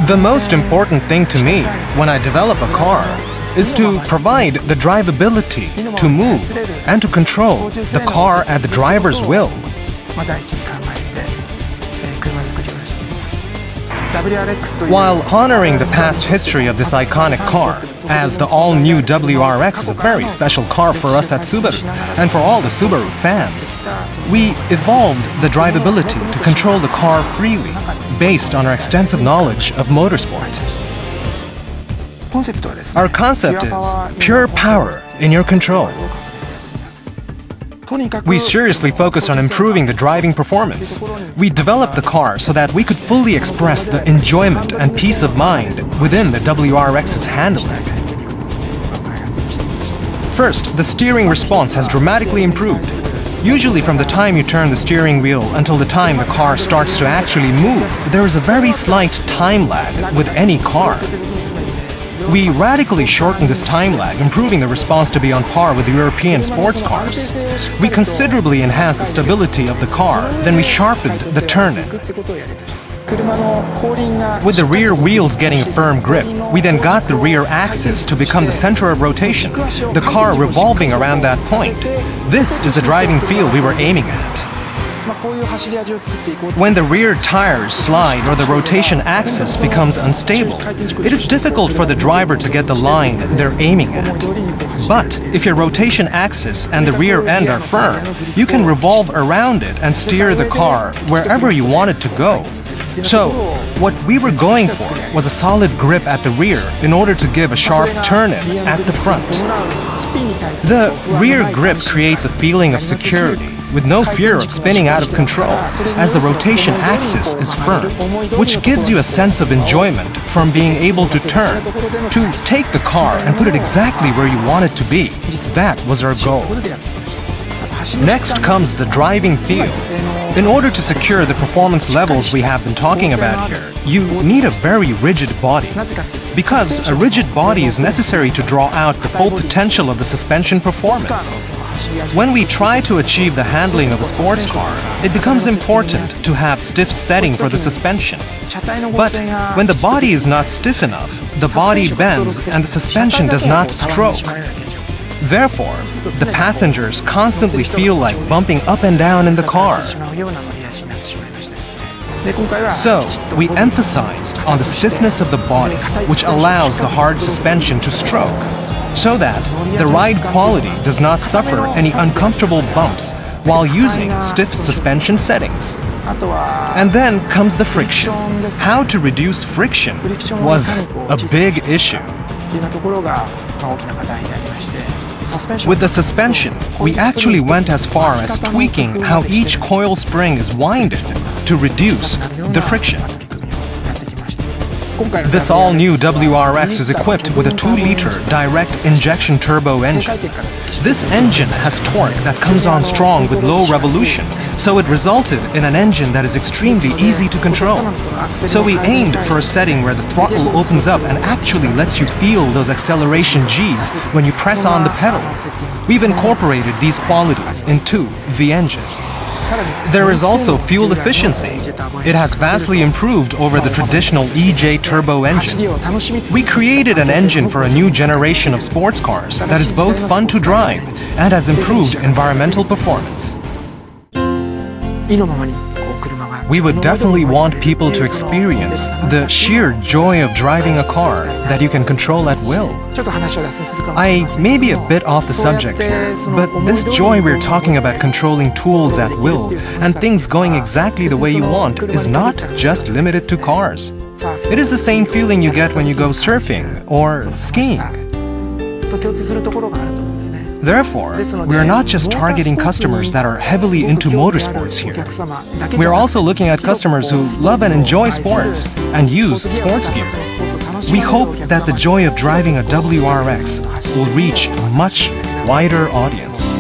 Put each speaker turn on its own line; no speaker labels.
The most important thing to me when I develop a car is to provide the drivability to move and to control the car at the driver's will. While honoring the past history of this iconic car, as the all-new WRX is a very special car for us at Subaru and for all the Subaru fans, we evolved the drivability to control the car freely, based on our extensive knowledge of motorsport. Our concept is pure power in your control. We seriously focused on improving the driving performance. We developed the car so that we could fully express the enjoyment and peace of mind within the WRX's handling. First, the steering response has dramatically improved. Usually from the time you turn the steering wheel until the time the car starts to actually move, there is a very slight time lag with any car. We radically shortened this time lag, improving the response to be on par with the European sports cars. We considerably enhanced the stability of the car, then we sharpened the turn-in. With the rear wheels getting a firm grip, we then got the rear axis to become the center of rotation, the car revolving around that point. This is the driving feel we were aiming at. When the rear tires slide or the rotation axis becomes unstable, it is difficult for the driver to get the line they're aiming at. But if your rotation axis and the rear end are firm, you can revolve around it and steer the car wherever you want it to go. So, what we were going for was a solid grip at the rear in order to give a sharp turn-in at the front. The rear grip creates a feeling of security, with no fear of spinning out of control, as the rotation axis is firm, which gives you a sense of enjoyment from being able to turn, to take the car and put it exactly where you want it to be. That was our goal. Next comes the driving feel. In order to secure the performance levels we have been talking about here, you need a very rigid body. Because a rigid body is necessary to draw out the full potential of the suspension performance. When we try to achieve the handling of a sports car, it becomes important to have stiff setting for the suspension. But when the body is not stiff enough, the body bends and the suspension does not stroke. Therefore, the passengers constantly feel like bumping up and down in the car. So, we emphasized on the stiffness of the body, which allows the hard suspension to stroke, so that the ride quality does not suffer any uncomfortable bumps while using stiff suspension settings. And then comes the friction. How to reduce friction was a big issue. With the suspension, we actually went as far as tweaking how each coil spring is winded to reduce the friction. This all-new WRX is equipped with a 2-liter direct injection turbo engine. This engine has torque that comes on strong with low revolution, so it resulted in an engine that is extremely easy to control. So we aimed for a setting where the throttle opens up and actually lets you feel those acceleration Gs when you press on the pedal. We've incorporated these qualities into the engine. There is also fuel efficiency. It has vastly improved over the traditional EJ turbo engine. We created an engine for a new generation of sports cars that is both fun to drive and has improved environmental performance. We would definitely want people to experience the sheer joy of driving a car that you can control at will. I may be a bit off the subject here, but this joy we're talking about controlling tools at will and things going exactly the way you want is not just limited to cars. It is the same feeling you get when you go surfing or skiing. Therefore, we are not just targeting customers that are heavily into motorsports here. We are also looking at customers who love and enjoy sports and use sports gear. We hope that the joy of driving a WRX will reach a much wider audience.